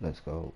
Let's go.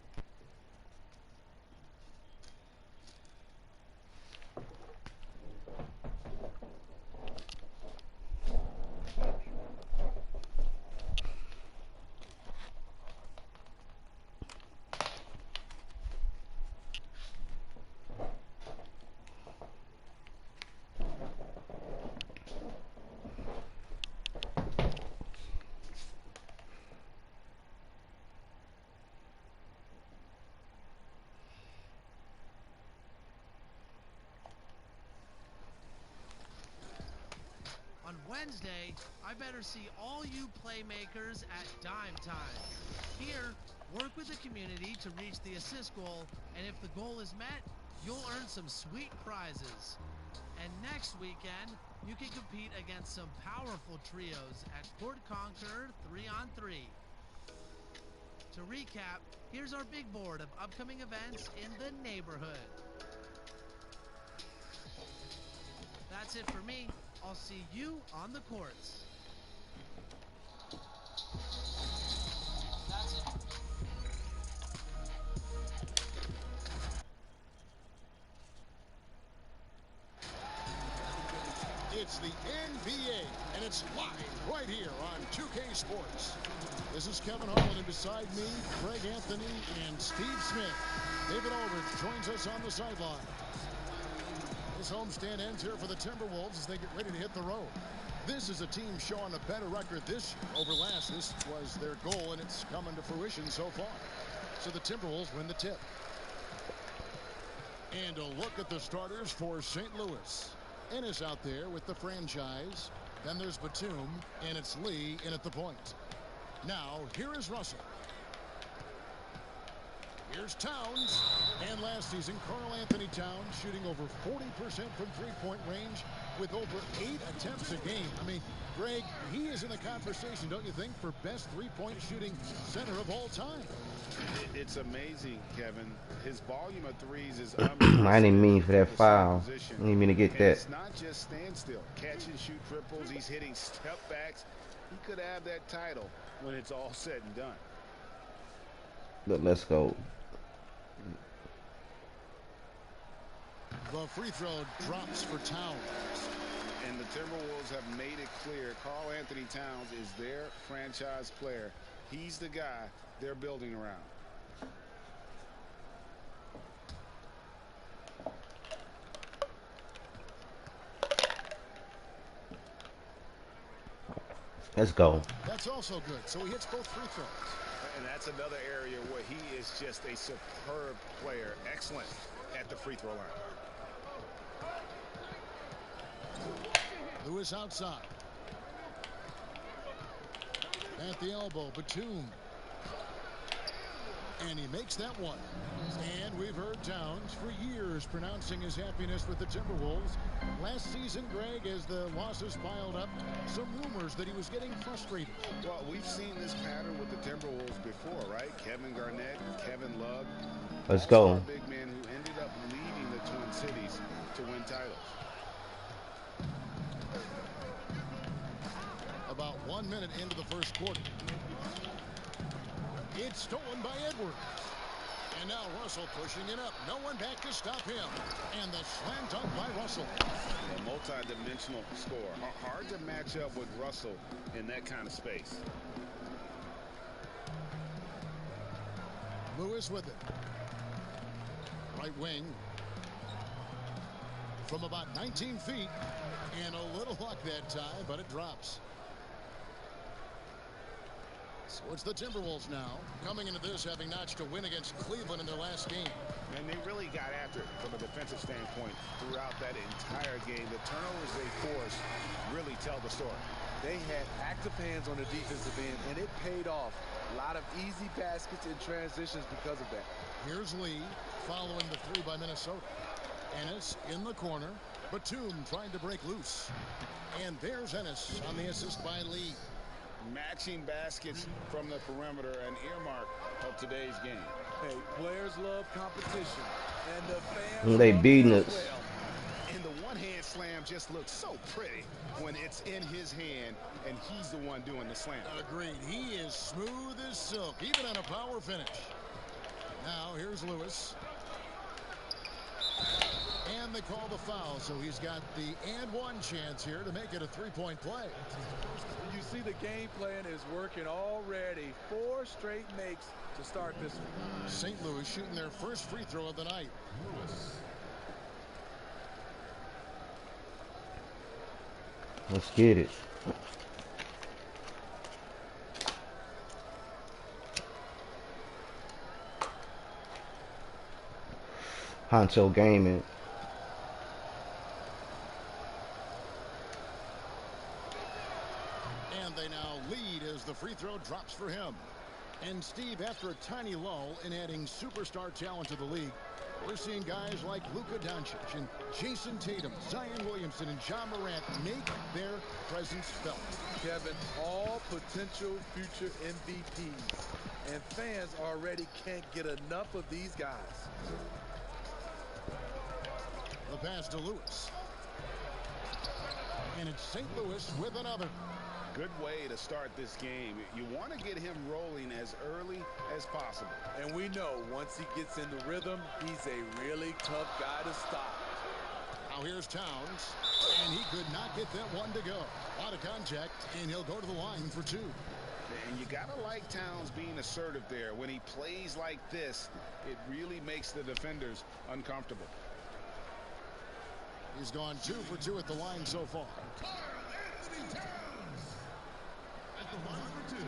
On Wednesday, I better see all you playmakers at dime time. Here, work with the community to reach the assist goal, and if the goal is met, you'll earn some sweet prizes. And next weekend, you can compete against some powerful trios at Port Conqueror 3-on-3. To recap, here's our big board of upcoming events in the neighborhood. That's it for me. I'll see you on the courts. It's the NBA, and it's live right here on 2K Sports. This is Kevin Harlan, and beside me, Craig Anthony and Steve Smith. David Aldridge joins us on the sideline. This homestand ends here for the Timberwolves as they get ready to hit the road. This is a team showing a better record this year over last. This was their goal, and it's coming to fruition so far. So the Timberwolves win the tip. And a look at the starters for St. Louis. Ennis out there with the franchise. Then there's Batum, and it's Lee in at the point. Now, here is Russell. Here's Towns. And last season, Karl Anthony Towns shooting over 40% from three-point range with over 8 attempts a game. I mean, Greg, he is in the conversation, don't you think, for best three-point shooting center of all time? It's amazing, Kevin. His volume of threes is I didn't mean for that foul. I didn't mean to get that. It's not just standstill. Catch and shoot triples. He's hitting step backs. He could have that title when it's all said and done. But let's go. The free throw drops for Towns. And the Timberwolves have made it clear Karl Anthony Towns is their franchise player. He's the guy they're building around. Let's go. That's also good. So he hits both free throws. And that's another area where he is just a superb player. Excellent at the free throw line. Lewis outside. At the elbow, Batum. And he makes that one. And we've heard Towns for years pronouncing his happiness with the Timberwolves. Last season, Greg, as the losses piled up, some rumors that he was getting frustrated. Well, we've seen this pattern with the Timberwolves before, right? Kevin Garnett, Kevin Love. Let's go. A big man who ended up leaving the Twin Cities to win titles. About 1 minute into the first quarter. It's stolen by Edwards. And now Russell pushing it up. No one back to stop him. And the slam dunk by Russell. A multi-dimensional score. Hard to match up with Russell in that kind of space. Lewis with it. Right wing. From about 19 feet. And a little luck that time, but it drops. So it's the Timberwolves now, coming into this having notched a win against Cleveland in their last game. And they really got after it from a defensive standpoint throughout that entire game. The turnovers they forced really tell the story. They had active hands on the defensive end, and it paid off. A lot of easy baskets and transitions because of that. Here's Lee following the three by Minnesota. Ennis in the corner. Batum trying to break loose. And there's Ennis on the assist by Lee. Matching baskets from the perimeter, an earmark of today's game. Hey, players love competition, and the fans They love beating it as us. well. And the one-hand slam just looks so pretty when it's in his hand and he's the one doing the slam. Agreed. He is smooth as silk, even on a power finish. Now here's Lewis. And they call the foul, so he's got the and one chance here to make it a three-point play. You see the game plan is working already. 4 straight makes to start this one. St. Louis shooting their first free throw of the night. Let's get it. Honcho Gaming. And they now lead as the free throw drops for him. And Steve, after a tiny lull in adding superstar talent to the league, we're seeing guys like Luka Doncic and Jason Tatum, Zion Williamson, and John Morant make their presence felt. Kevin, all potential future MVPs. And fans already can't get enough of these guys. The pass to Lewis. And it's St. Louis with another. Good way to start this game. You want to get him rolling as early as possible. And we know once he gets in the rhythm, he's a really tough guy to stop. Now here's Towns. And he could not get that one to go. Out of contact, and he'll go to the line for 2. And you got to like Towns being assertive there. When he plays like this, it really makes the defenders uncomfortable. He's gone 2 for 2 at the line so far. At the line for 2.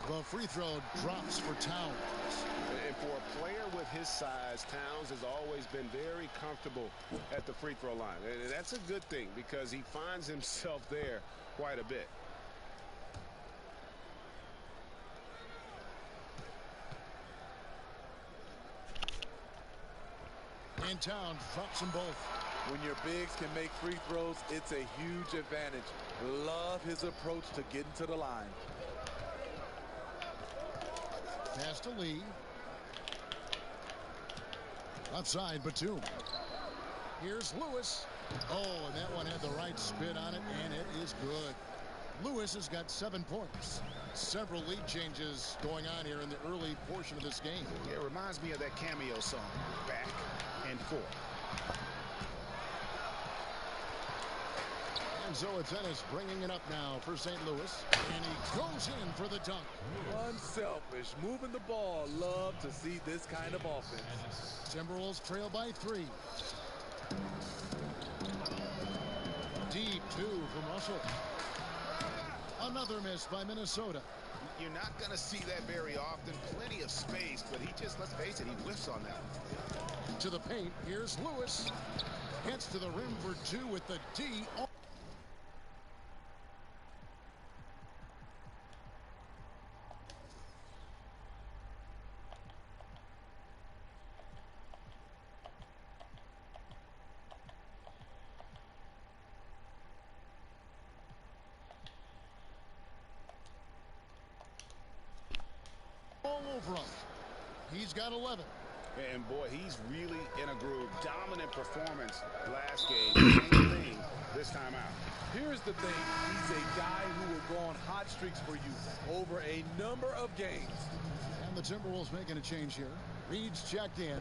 The free throw drops for Towns. And for a player with his size, Towns has always been very comfortable at the free throw line. And that's a good thing because he finds himself there quite a bit. And Towns drops them both. When your bigs can make free throws, it's a huge advantage. Love his approach to getting to the line. Pass to Lee. Outside Batum. Here's Lewis. Oh, and that one had the right spin on it, and it is good. Lewis has got 7 points. Several lead changes going on here in the early portion of this game. Yeah, it reminds me of that cameo song, Back and Forth. And so it's Ennis bringing it up now for St. Louis. And he goes in for the dunk. Unselfish, moving the ball. Love to see this kind of offense. Timberwolves trail by 3. Deep 2 from Russell. Another miss by Minnesota. You're not going to see that very often. Plenty of space, but he just, let's face it, he whiffs on that one. To the paint, here's Lewis. Gets to the rim for 2 with the D. All over him. He's got 11. And boy, he's really in a groove. Dominant performance last game. Same thing this time out. Here's the thing. He's a guy who will go on hot streaks for you over a number of games. And the Timberwolves making a change here. Reed's checked in.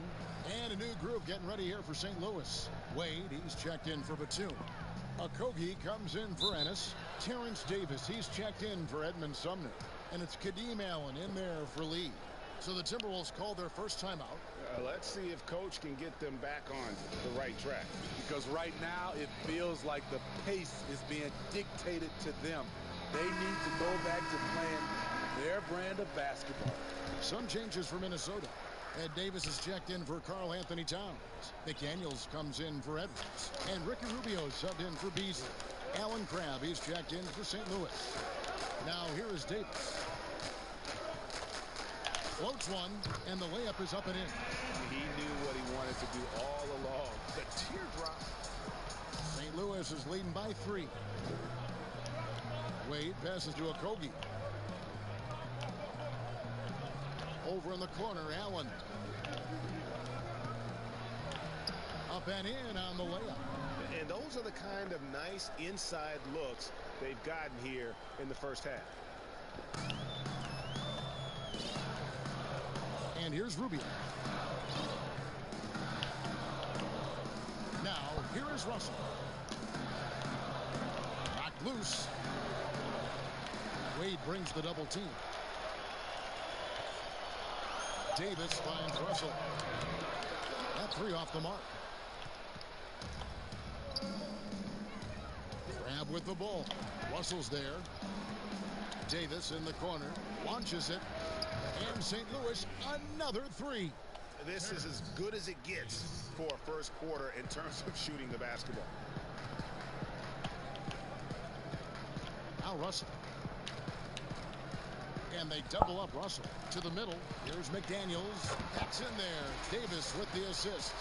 And a new group getting ready here for St. Louis. Wade, he's checked in for Batum. Okogie comes in for Ennis. Terrence Davis, he's checked in for Edmund Sumner. And it's Kadeem Allen in there for Lee. So the Timberwolves call their first timeout. Let's see if Coach can get them back on the right track. Because right now it feels like the pace is being dictated to them. They need to go back to playing their brand of basketball. Some changes for Minnesota. Ed Davis is checked in for Karl Anthony Towns. McDaniels comes in for Edwards. And Ricky Rubio subbed in for Beasley. Alan Crabb, he's checked in for St. Louis. Now here is Davis. Floats one, and the layup is up and in. He knew what he wanted to do all along. The teardrop. St. Louis is leading by 3. Wade passes to Okogie. Over over in the corner. Allen. Up and in on the layup. And those are the kind of nice inside looks they've gotten here in the first half. And here's Rubio. Now, here is Russell. Knocked loose. Wade brings the double team. Davis finds Russell. That three off the mark. Grab with the ball. Russell's there. Davis in the corner. Launches it. And St. Louis, another three. This is as good as it gets for a first quarter in terms of shooting the basketball. Now Russell. And they double up Russell to the middle. Here's McDaniels. That's in there. Davis with the assist.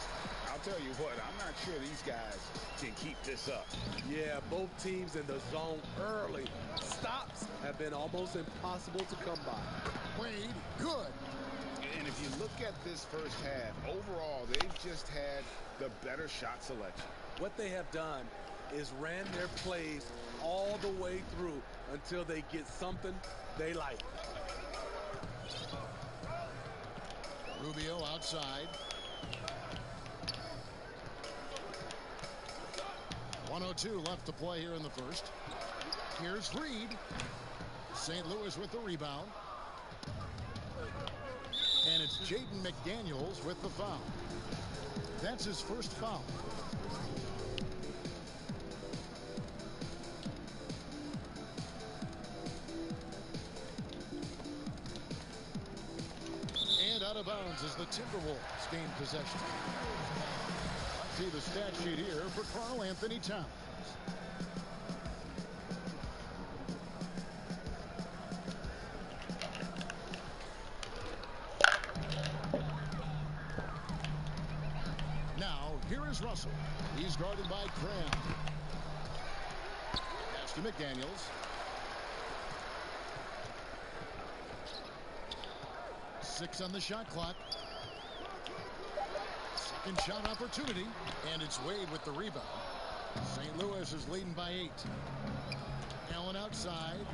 I'll tell you what, I'm not sure these guys can keep this up. Yeah, both teams in the zone early. Stops have been almost impossible to come by. Wade, good. And if you look at this first half, overall, they've just had the better shot selection. What they have done is ran their plays all the way through until they get something they like. Rubio outside. 1:02 left to play here in the first. Here's Reed. St. Louis with the rebound. And it's Jaden McDaniels with the foul. That's his first foul. And out of bounds as the Timberwolves gain possession. See the stat sheet here for Karl Anthony Towns. Now, here is Russell. He's guarded by Graham. Pass to McDaniels. 6 on the shot clock. Second shot opportunity, and it's Wade with the rebound. St. Louis is leading by 8. Allen outside.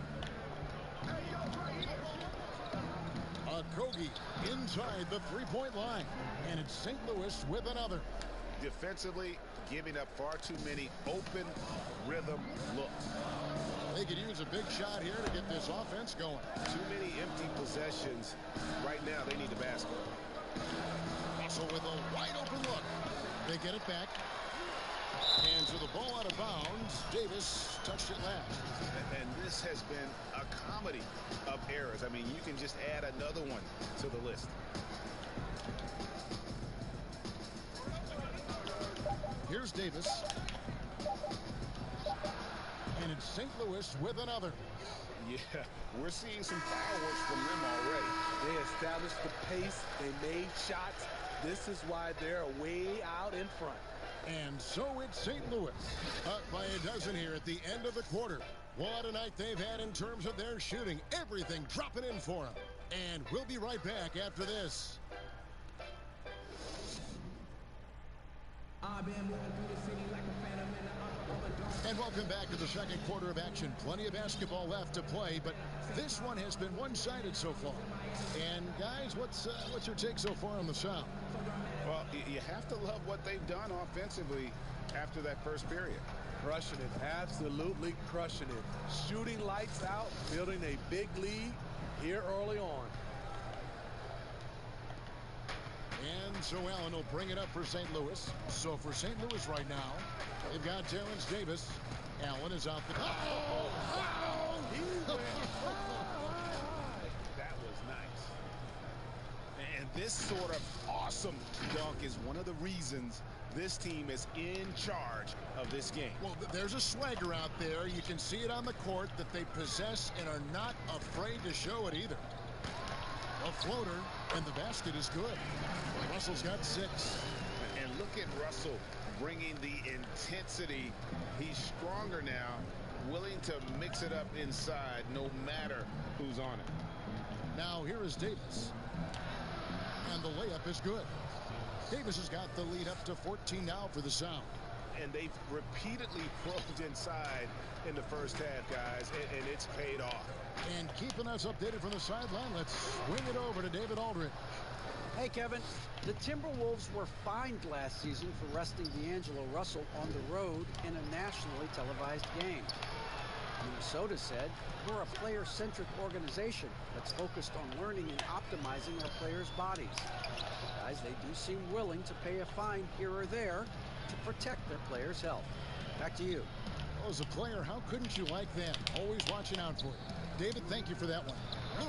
Kogi inside the three-point line, and it's St. Louis with another. Defensively, giving up far too many open rhythm looks. They could use a big shot here to get this offense going. Too many empty possessions. Right now, they need the basket. Russell with a wide open look. They get it back. And so the ball out of bounds. Davis touched it last. And this has been a comedy of errors. I mean, you can just add another one to the list. Here's Davis. And it's St. Louis with another. Yeah, we're seeing some fireworks from them already. They established the pace. They made shots. This is why they're way out in front. And so it's St. Louis up by a dozen here at the end of the quarter. What a night they've had in terms of their shooting. Everything dropping in for them. And we'll be right back after this. I've been moving through the city like a phantom in the upper dark. And welcome back to the second quarter of action. Plenty of basketball left to play, but this one has been one-sided so far. And guys, what's your take so far on the South? Well, you have to love what they've done offensively after that first period. Crushing it, absolutely crushing it. Shooting lights out, building a big lead here early on. And so Allen will bring it up for St. Louis. So for St. Louis right now, they've got Terrence Davis. Allen is out the top. That was nice. And this sort of awesome dunk is one of the reasons this team is in charge of this game. Well, there's a swagger out there. You can see it on the court that they possess and are not afraid to show it either. A floater, and the basket is good. Russell's got 6. And look at Russell bringing the intensity. He's stronger now, willing to mix it up inside no matter who's on it. Now here is Davis. And the layup is good. Davis has got the lead up to 14 now for the Sound. And they've repeatedly probed inside in the first half, guys, and it's paid off. And keeping us updated from the sideline, let's swing it over to David Aldridge. Hey, Kevin. The Timberwolves were fined last season for resting D'Angelo Russell on the road in a nationally televised game. Minnesota said, we're a player-centric organization that's focused on learning and optimizing our players' bodies. Guys, they do seem willing to pay a fine here or there to protect their players' health. Back to you. Well, as a player, how couldn't you like that? Always watching out for you. David, thank you for that one.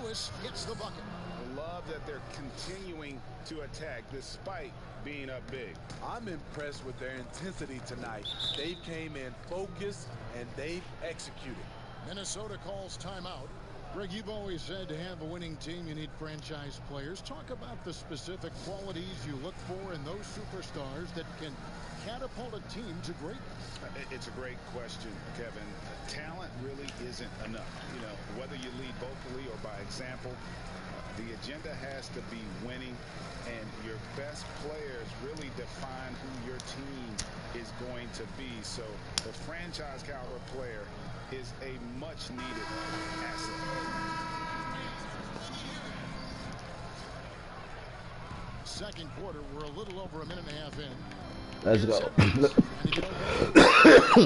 Lewis gets the bucket. I love that they're continuing to attack despite being up big. I'm impressed with their intensity tonight. They came in focused and they've executed. Minnesota calls timeout. Greg, you've always said to have a winning team, you need franchise players. Talk about the specific qualities you look for in those superstars that can catapult a team to greatness. It's a great question, Kevin. Talent really isn't enough. You know, whether you lead vocally or by example, the agenda has to be winning, and your best players really define who your team is going to be. So the franchise caliber player is a much needed asset. Second quarter, we're a little over a minute and a half in. Let's go.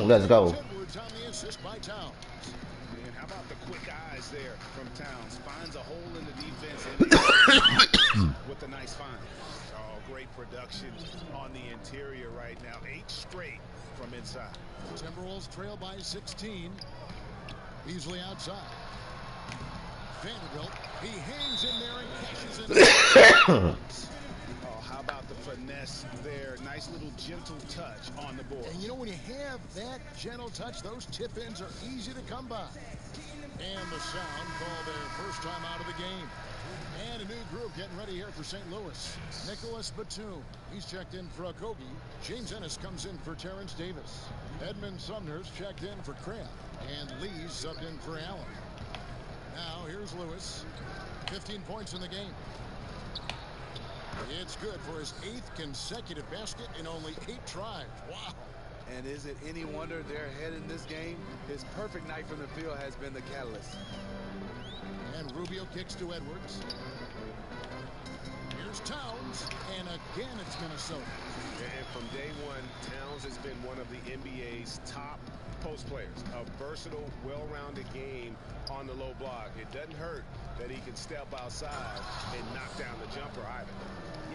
Let's go. Edwards on the assist by Towns. And how about the quick eyes there from Towns? Finds a hole in the defense and with a nice find. Oh, great production on the interior right now. 8 straight from inside. Timberwolves trail by 16. Beasley outside. Vanderbilt, he hangs in there and cashes it. Oh, how about the finesse there? Nice little gentle touch on the board. And you know, when you have that gentle touch, those tip-ins are easy to come by. And the Sound call their first time out of the game. And a new group getting ready here for St. Louis. Nicholas Batum, he's checked in for Okogie. James Ennis comes in for Terrence Davis. Edmund Sumner's checked in for Crabb. And Lee's subbed in for Allen. Now here's Lewis. 15 points in the game. It's good for his 8th consecutive basket in only 8 tries. Wow. And is it any wonder they're ahead in this game? His perfect night from the field has been the catalyst. And Rubio kicks to Edwards. Here's Towns. And again, it's Minnesota. And from day one, Towns has been one of the NBA's top post players. A versatile, well-rounded game on the low block. It doesn't hurt that he can step outside and knock down the jumper either.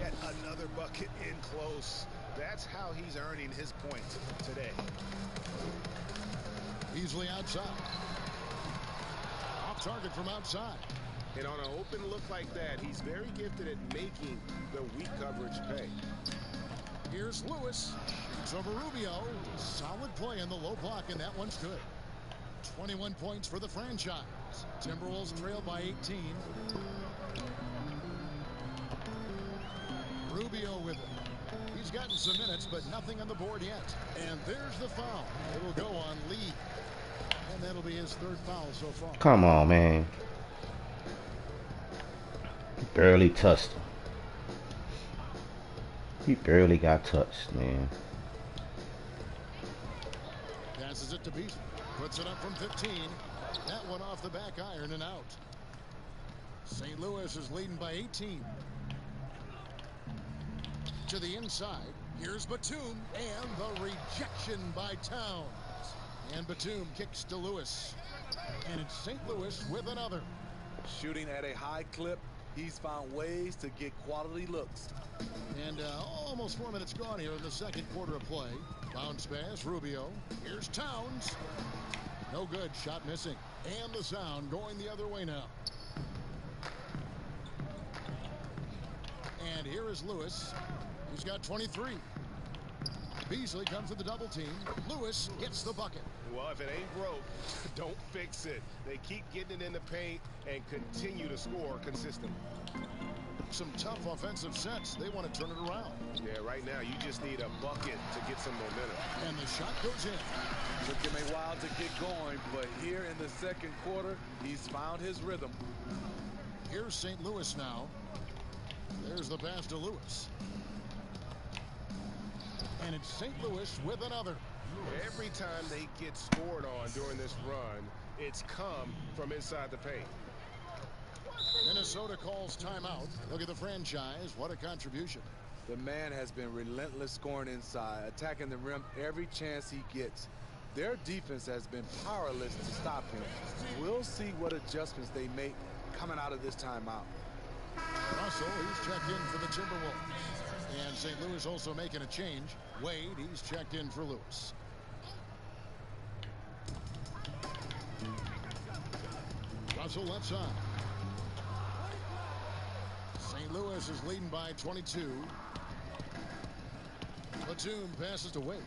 Yet another bucket in close. That's how he's earning his points today. Beasley outside. Off target from outside. And on an open look like that, he's very gifted at making the weak coverage pay. Here's Lewis. It's over Rubio. Solid play in the low block, and that one's good. 21 points for the franchise. Timberwolves trail by 18. Rubio with it. He's gotten some minutes, but nothing on the board yet. And there's the foul. It'll go on Lee. And that'll be his 3rd foul so far. Come on, man. He barely touched him. He barely got touched, man. Passes it to Beasley. Puts it up from 15. That one off the back iron and out. St. Louis is leading by 18. To the inside. Here's Batum. And the rejection by Towns. And Batum kicks to Lewis. And it's St. Louis with another. Shooting at a high clip, he's found ways to get quality looks. And almost 4 minutes gone here in the second quarter of play. Bounce pass, Rubio. Here's Towns. No good, shot missing. And the Sound going the other way now. And here is Lewis. He's got 23. Beasley comes with the double team. Lewis gets the bucket. Well, if it ain't broke, don't fix it. They keep getting it in the paint and continue to score consistently. Some tough offensive sets. They want to turn it around. Yeah, right now you just need a bucket to get some momentum. And the shot goes in. Took him a while to get going, but here in the second quarter, he's found his rhythm. Here's St. Louis now. There's the pass to Lewis. And it's St. Louis with another. Every time they get scored on during this run, it's come from inside the paint. Minnesota calls timeout. Look at the franchise. What a contribution. The man has been relentless scoring inside, attacking the rim every chance he gets. Their defense has been powerless to stop him. We'll see what adjustments they make coming out of this timeout. Russell, he's checked in for the Timberwolves. And St. Louis also making a change. Wade, he's checked in for Lewis. Russell left side. St. Louis is leading by 22. Batum passes to Wade.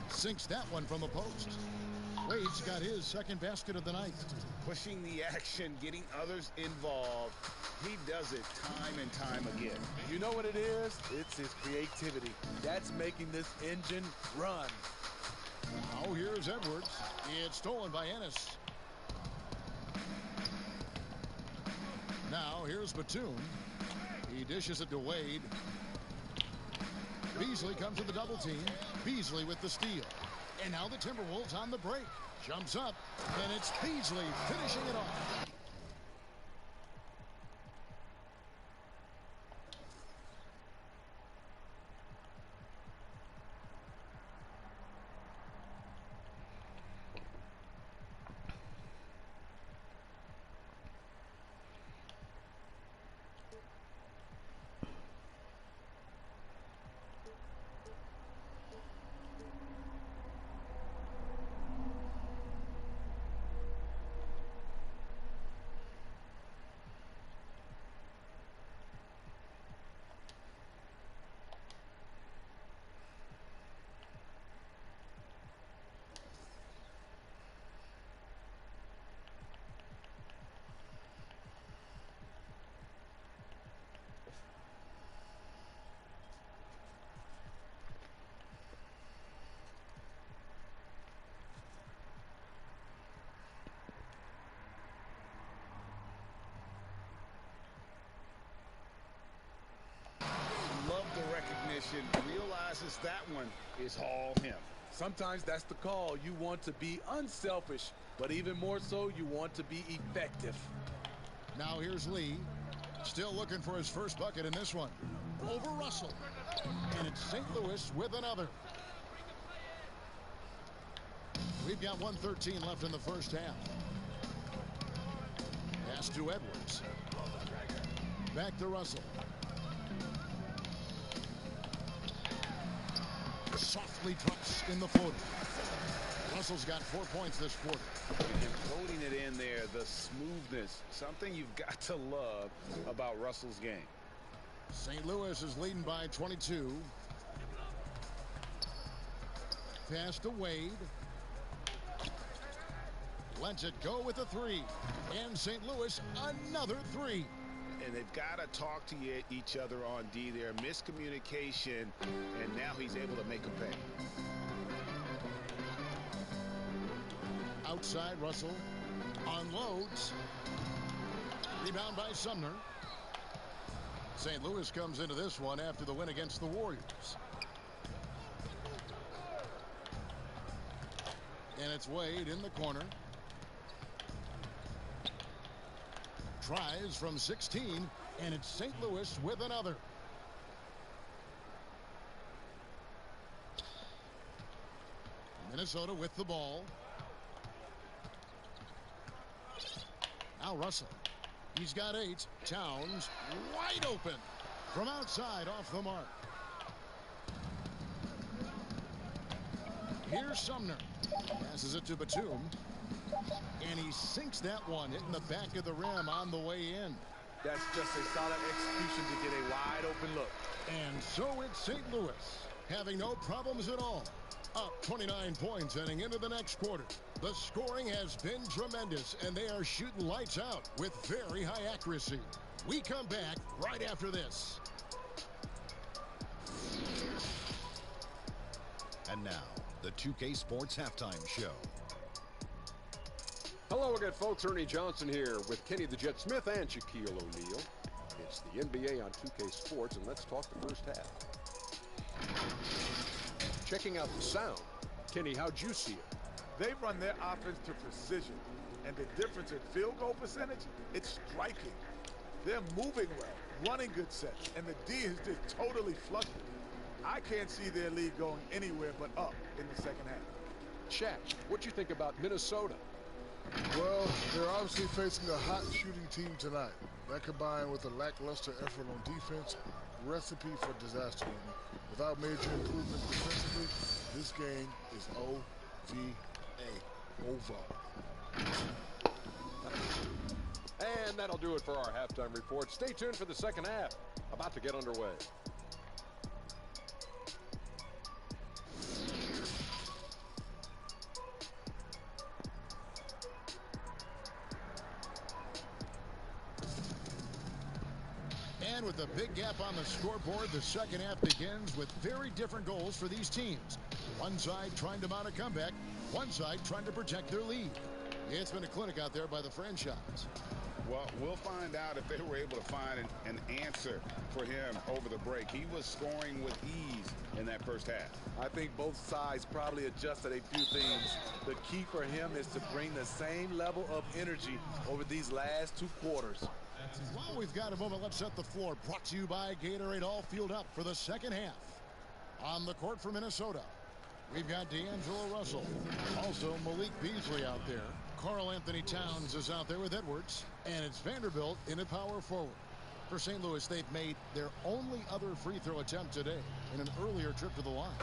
Sinks that one from the post. Wade's got his second basket of the night. Pushing the action, getting others involved. He does it time and time again. You know what it is? It's his creativity. That's making this engine run. Now here's Edwards. It's stolen by Ennis. Now here's Batum. He dishes it to Wade. Beasley comes to the double team. Beasley with the steal. And now the Timberwolves on the break. Jumps up, and it's Beasley finishing it off. Love the recognition. Realizes that one is all him. Sometimes that's the call. You want to be unselfish, but even more so, you want to be effective. Now here's Lee. Still looking for his first bucket in this one. Over Russell. And it's St. Louis with another. We've got 1:13 left in the first half. Pass to Edwards. Back to Russell. Softly drops in the floater. Russell's got 4 points this quarter. And floating it in there, the smoothness, something you've got to love about Russell's game. St. Louis is leading by 22. Pass to Wade. Lets it go with a three. And St. Louis, another three. And they've got to talk to each other on D there. Miscommunication, and now he's able to make a pay. Outside, Russell unloads. Rebound by Sumner. St. Louis comes into this one after the win against the Warriors. And it's Wade in the corner. Tries from 16, and it's St. Louis with another. Minnesota with the ball. Now Russell. He's got 8. Towns wide open from outside off the mark. Here's Sumner. Passes it to Batum. And he sinks that one, hitting the back of the rim on the way in. That's just a solid execution to get a wide open look. And so it's St. Louis having no problems at all. Up 29 points heading into the next quarter. The scoring has been tremendous, and they are shooting lights out with very high accuracy. We come back right after this. And now, the 2K Sports Halftime Show. Hello again, folks. Ernie Johnson here with Kenny the Jet Smith and Shaquille O'Neal. It's the NBA on 2K Sports, and let's talk the first half. Checking out the sound. Kenny, how'd you see it? They run their offense to precision, and the difference in field goal percentage, it's striking. They're moving well, running good sets, and the D is just totally flustered. I can't see their lead going anywhere but up in the second half. Shaq, what you think about Minnesota? Well, they're obviously facing a hot shooting team tonight. That combined with a lackluster effort on defense, recipe for disaster. Without major improvements defensively, this game is over. And that'll do it for our halftime report. Stay tuned for the second half. About to get underway. And with a big gap on the scoreboard, the second half begins with very different goals for these teams. One side trying to mount a comeback, one side trying to protect their lead. It's been a clinic out there by the franchise. Well, we'll find out if they were able to find an answer for him over the break. He was scoring with ease in that first half. I think both sides probably adjusted a few things. The key for him is to bring the same level of energy over these last 2 quarters. Well, we've got a moment. Let's set the floor. Brought to you by Gatorade. All fueled up for the second half. On the court for Minnesota, we've got D'Angelo Russell. Also, Malik Beasley out there. Karl Anthony Towns is out there with Edwards. And it's Vanderbilt in a power forward. For St. Louis, they've made their only other free throw attempt today in an earlier trip to the line.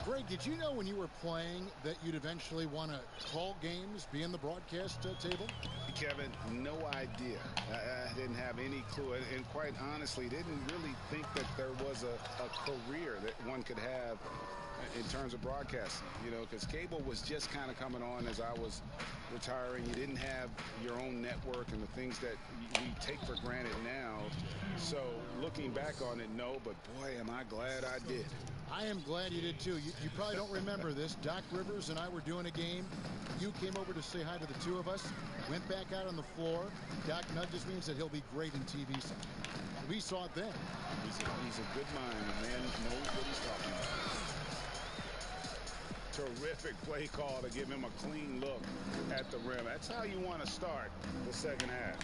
Greg, did you know when you were playing that you'd eventually want to call games, be in the broadcast table? Kevin, no idea. I didn't have any clue. And quite honestly, didn't really think that there was a career that one could have in terms of broadcasting, you know, because cable was just kind of coming on as I was retiring. You didn't have your own network and the things that we take for granted now. So looking back on it, no, but boy, am I glad I did. I am glad you did too. You probably don't remember this. Doc Rivers and I were doing a game. You came over to say hi to the two of us. Went back out on the floor. Doc nudges me and said he'll be great in TV someday. We saw it then. He's a good mind. The man knows what he's talking about. Terrific play call to give him a clean look at the rim. That's how you want to start the second half.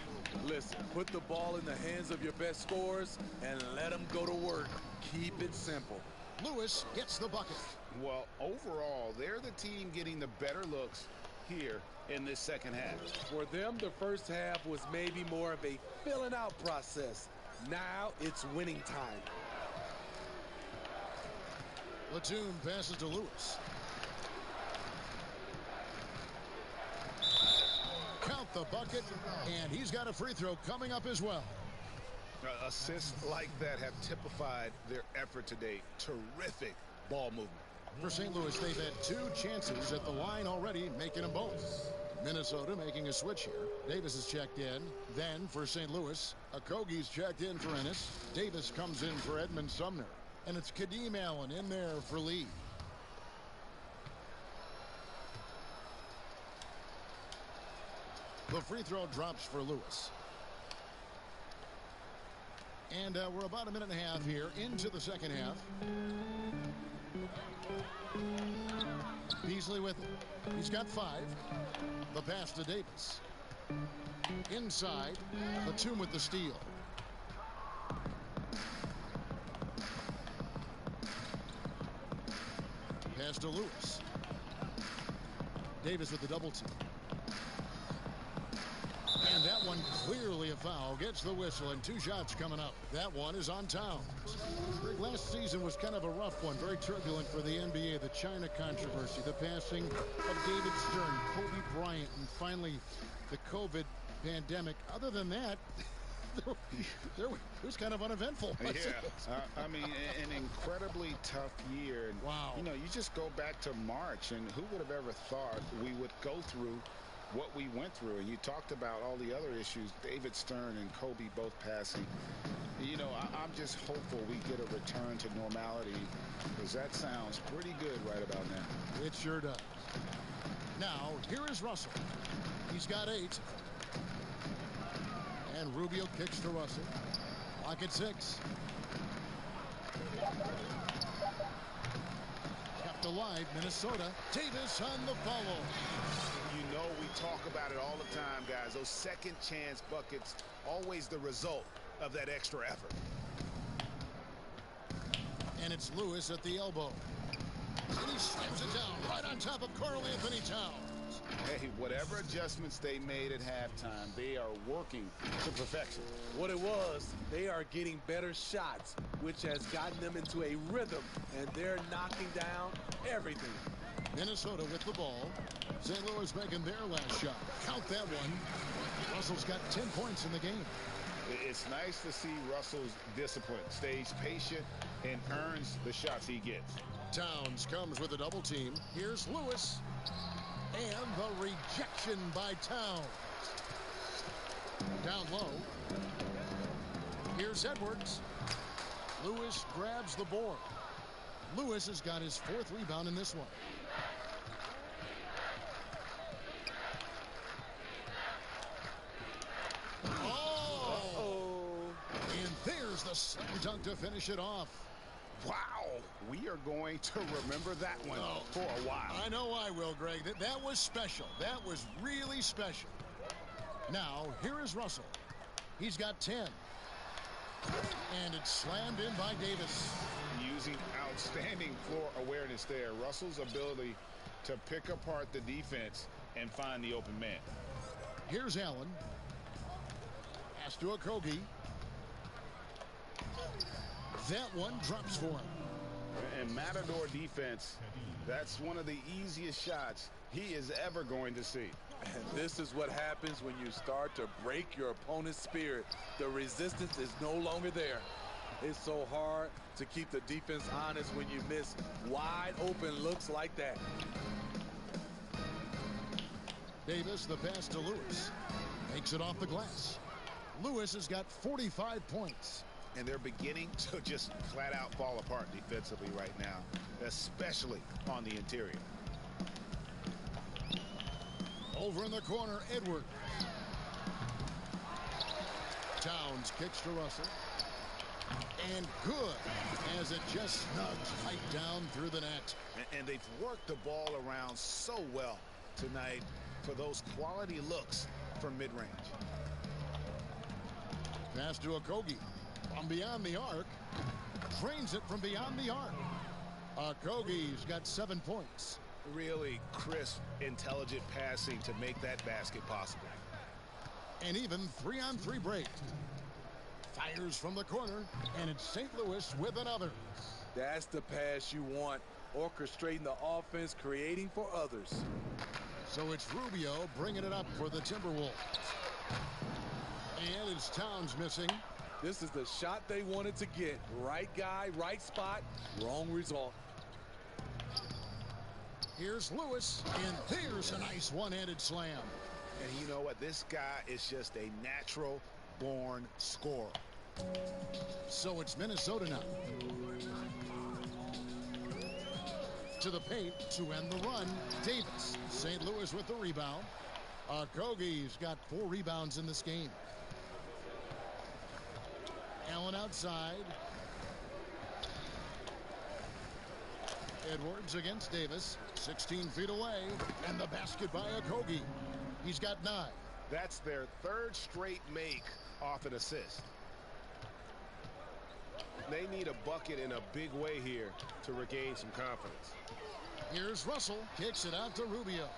Listen, put the ball in the hands of your best scorers and let them go to work. Keep it simple. Lewis gets the bucket. Well, overall, they're the team getting the better looks here in this second half. For them, the first half was maybe more of a filling out process. Now it's winning time. Platoon passes to Lewis. Count the bucket, and he's got a free throw coming up as well. Assists like that have typified their effort today. Terrific ball movement. For St. Louis, they've had 2 chances at the line already, making them both. Minnesota making a switch here. Davis is checked in. Then for St. Louis, Okogie's checked in for Ennis. Davis comes in for Edmund Sumner. And it's Kadeem Allen in there for Lee. The free throw drops for Lewis. And we're about a minute and a half here into the second half. Beasley with it. He's got 5. The pass to Davis. Inside, Batum with the steal. Pass to Lewis. Davis with the double team. And that one clearly a foul. Gets the whistle and 2 shots coming up. That one is on Towns. Last season was kind of a rough one. Very turbulent for the NBA. The China controversy, the passing of David Stern, Kobe Bryant, and finally the COVID pandemic. Other than that, it was kind of uneventful. Yeah, I mean, an incredibly tough year. And, wow. You know, you just go back to March, and who would have ever thought we would go through what we went through? And you talked about all the other issues, David Stern and Kobe both passing. You know, I'm just hopeful we get a return to normality, because that sounds pretty good right about now. It sure does. Now, here is Russell. He's got 8. And Rubio kicks to Russell. Lock at 6. Kept alive, Minnesota. Davis on the follow. You know, we talk about it all the time, guys. Those second chance buckets, always the result of that extra effort. And it's Lewis at the elbow. And he slams it down right on top of Karl Anthony Towns. Hey, whatever adjustments they made at halftime, they are working to perfection. What it was, they are getting better shots, which has gotten them into a rhythm, and they're knocking down everything. Minnesota with the ball. St. Louis making their last shot. Count that one. Russell's got 10 points in the game. It's nice to see Russell's discipline. Stays patient and earns the shots he gets. Towns comes with a double team. Here's Lewis. And the rejection by Towns. Down low. Here's Edwards. Lewis grabs the board. Lewis has got his 4th rebound in this one. And there's the slam dunk to finish it off. Wow, we are going to remember that one for a while. I know I will, Greg. That was special. That was really special. Now, here is Russell. He's got 10. And it's slammed in by Davis. Using outstanding floor awareness there. Russell's ability to pick apart the defense and find the open man. Here's Allen. Pass to Okogie. That one drops for him. And Matador defense, that's one of the easiest shots he is ever going to see. And this is what happens when you start to break your opponent's spirit. The resistance is no longer there. It's so hard to keep the defense honest when you miss wide open looks like that. Davis, the pass to Lewis. Makes it off the glass. Lewis has got 45 points. And they're beginning to just flat out fall apart defensively right now, especially on the interior. Over in the corner, Edwards. Towns kicks to Russell. And good, as it just snugs right down through the net. And they've worked the ball around so well tonight for those quality looks from mid-range. Pass to Okogie. From beyond the arc. Drains it from beyond the arc. Okogie's got 7 points. Really crisp, intelligent passing to make that basket possible. And even 3-on-3 break. Fires from the corner, and it's St. Louis with another. That's the pass you want. Orchestrating the offense, creating for others. So it's Rubio bringing it up for the Timberwolves. And it's Towns missing. This is the shot they wanted to get. Right guy, right spot, wrong result. Here's Lewis, and there's a nice one-handed slam. And you know what? This guy is just a natural-born scorer. So it's Minnesota now. To the paint to end the run. Davis. St. Louis with the rebound. Okogie's got 4 rebounds in this game. Allen outside. Edwards against Davis. 16 feet away. And the basket by Okogie. He's got 9. That's their 3rd straight make off an assist. They need a bucket in a big way here to regain some confidence. Here's Russell. Kicks it out to Rubio.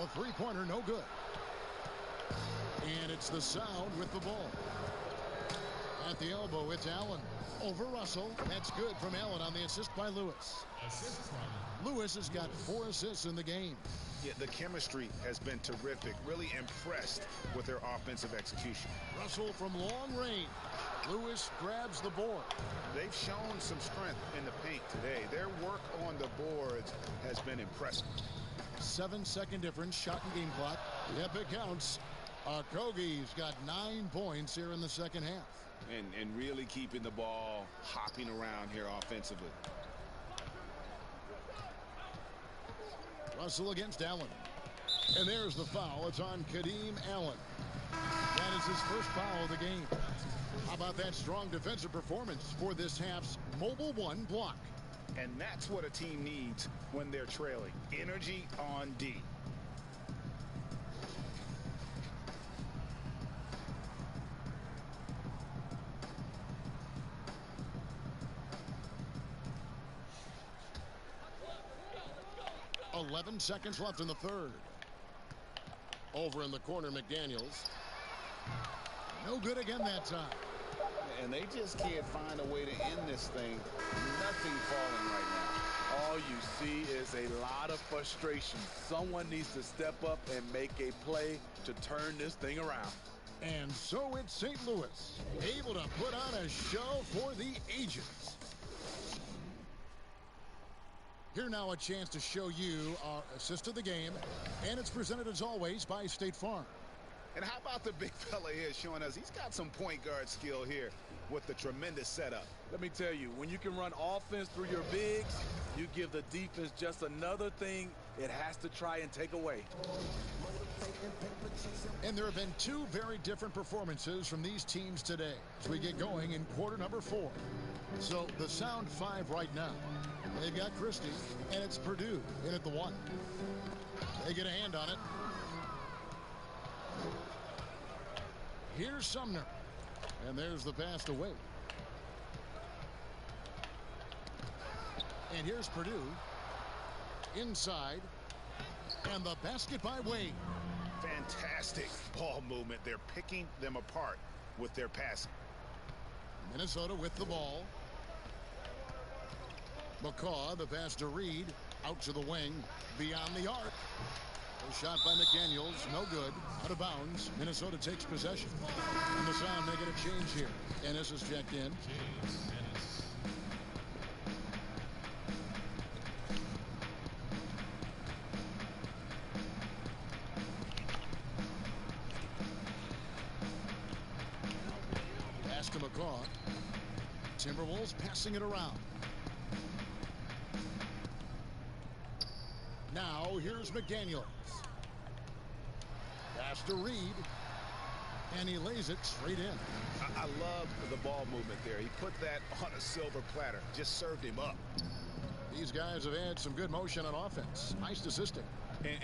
A 3-pointer, no good. And it's the Sound with the ball. At the elbow, it's Allen. Over Russell. That's good from Allen on the assist by Lewis. Lewis has got 4 assists in the game. Yeah, the chemistry has been terrific. Really impressed with their offensive execution. Russell from long range. Lewis grabs the board. They've shown some strength in the paint today. Their work on the boards has been impressive. 7-second difference, shot and game clock. Yep, it counts. Okogie's got 9 points here in the second half. And really keeping the ball hopping around here offensively. Russell against Allen. And there's the foul. It's on Kadeem Allen. That is his first foul of the game. How about that strong defensive performance for this half's Mobile One block? And that's what a team needs when they're trailing. Energy on D. .11 seconds left in the third. Over in the corner, McDaniels. No good again that time. And they just can't find a way to end this thing. Nothing falling right now. All you see is a lot of frustration. Someone needs to step up and make a play to turn this thing around. And so it's St. Louis, able to put on a show for the ages. Here now a chance to show you our assist of the game, and it's presented as always by State Farm. And how about the big fella here showing us he's got some point guard skill here with the tremendous setup. Let me tell you, when you can run offense through your bigs, you give the defense just another thing it has to try and take away. And there have been two very different performances from these teams today as we get going in quarter number 4. So the sound 5 right now. They've got Christie, and it's Purdue in at the 1. They get a hand on it. Here's Sumner. And there's the pass to Wade. And here's Purdue. Inside. And the basket by Wade. Fantastic ball movement. They're picking them apart with their passing. Minnesota with the ball. McCaw, the pass to Reed. Out to the wing. Beyond the arc. A shot by McDaniels. No good. Out of bounds. Minnesota takes possession. And the Sound making a change here. Ennis is checked in. Pass to McCaw. Timberwolves passing it around. Now here's McDaniels. Pass to Reed. And he lays it straight in. I love the ball movement there. He put that on a silver platter. Just served him up. These guys have had some good motion on offense. Nice assisting.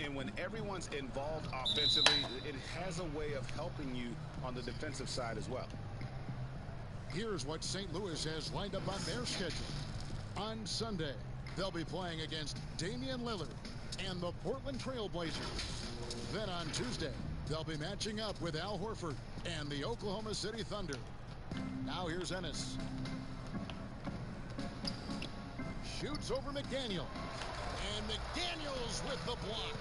And when everyone's involved offensively, it has a way of helping you on the defensive side as well. Here's what St. Louis has lined up on their schedule. On Sunday, they'll be playing against Damian Lillard and the Portland Trail Blazers. Then on Tuesday, they'll be matching up with Al Horford and the Oklahoma City Thunder. Now here's Ennis. Shoots over McDaniel. And McDaniels with the block.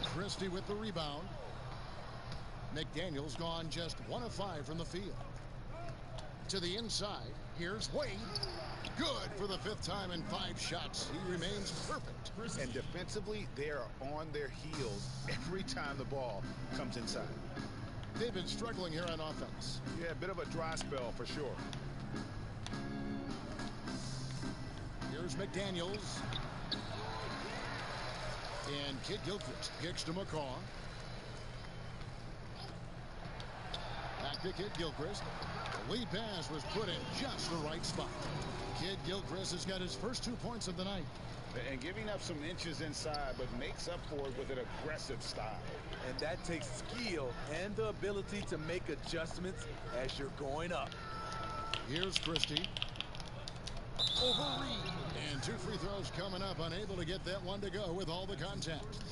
Christie with the rebound. McDaniels gone just 1 of 5 from the field. To the inside, here's Wade. Good for the 5th time in 5 shots. He remains perfect. And defensively, they are on their heels every time the ball comes inside. They've been struggling here on offense. Yeah, a bit of a dry spell for sure. Here's McDaniels. And Kid Gilchrist kicks to McCaw. Back to Kid Gilchrist. The lead pass was put in just the right spot. Kid Gilchrist has got his first 2 points of the night. And giving up some inches inside, but makes up for it with an aggressive style. And that takes skill and the ability to make adjustments as you're going up. Here's Christie. Over Reed. And 2 free throws coming up. Unable to get that one to go with all the contact.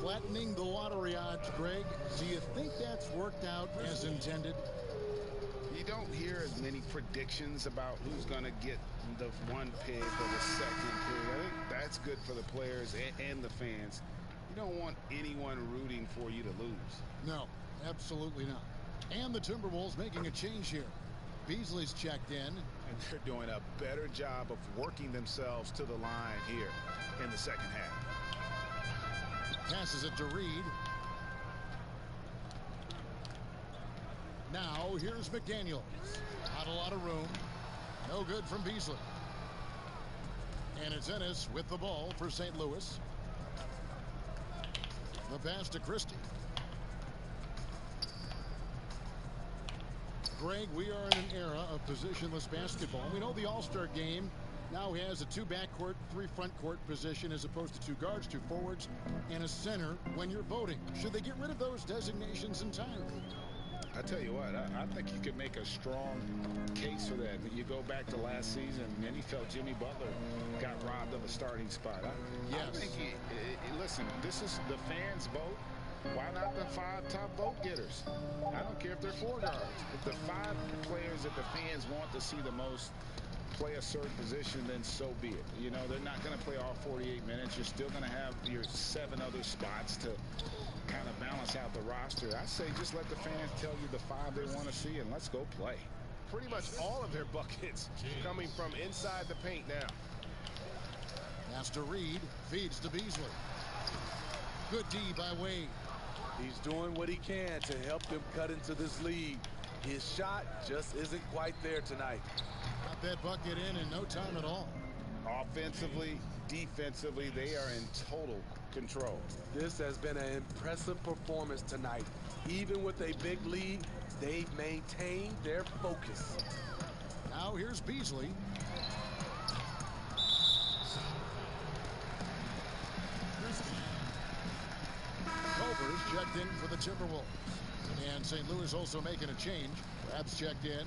Flattening the lottery odds, Greg. Do you think that's worked out as intended? You don't hear as many predictions about who's going to get the 1 pick or the 2nd pick. I think that's good for the players and the fans. You don't want anyone rooting for you to lose. No, absolutely not. And the Timberwolves making a change here. Beasley's checked in. And they're doing a better job of working themselves to the line here in the second half. Passes it to Reed. Now here's McDaniels. Not a lot of room. No good from Beasley. And it's Ennis with the ball for St. Louis. The pass to Christie. Greg, we are in an era of positionless basketball. We know the All-Star game now has a 2 backcourt, 3 front court position as opposed to 2 guards, 2 forwards, and a center when you're voting. Should they get rid of those designations entirely? I tell you what, I think you could make a strong case for that. When you go back to last season, many felt Jimmy Butler got robbed of a starting spot. I think, listen, this is the fans' vote. Why not the 5 top vote getters? I don't care if they're 4 guards. If the 5 players that the fans want to see the most play a certain position, then so be it. You know, they're not going to play all 48 minutes. You're still going to have your 7 other spots to kind of balance out the roster. I say just let the fans tell you the 5 they want to see, and let's go play. Pretty much all of their buckets coming from inside the paint now. Pass to Reed, feeds to Beasley. Good D by Wade. He's doing what he can to help them cut into this lead. His shot just isn't quite there tonight. Got that bucket in no time at all. Offensively, defensively, they are in total control. This has been an impressive performance tonight. Even with a big lead, they've maintained their focus. Now here's Beasley. Culver's checked in for the Timberwolves. And St. Louis also making a change. Raps checked in.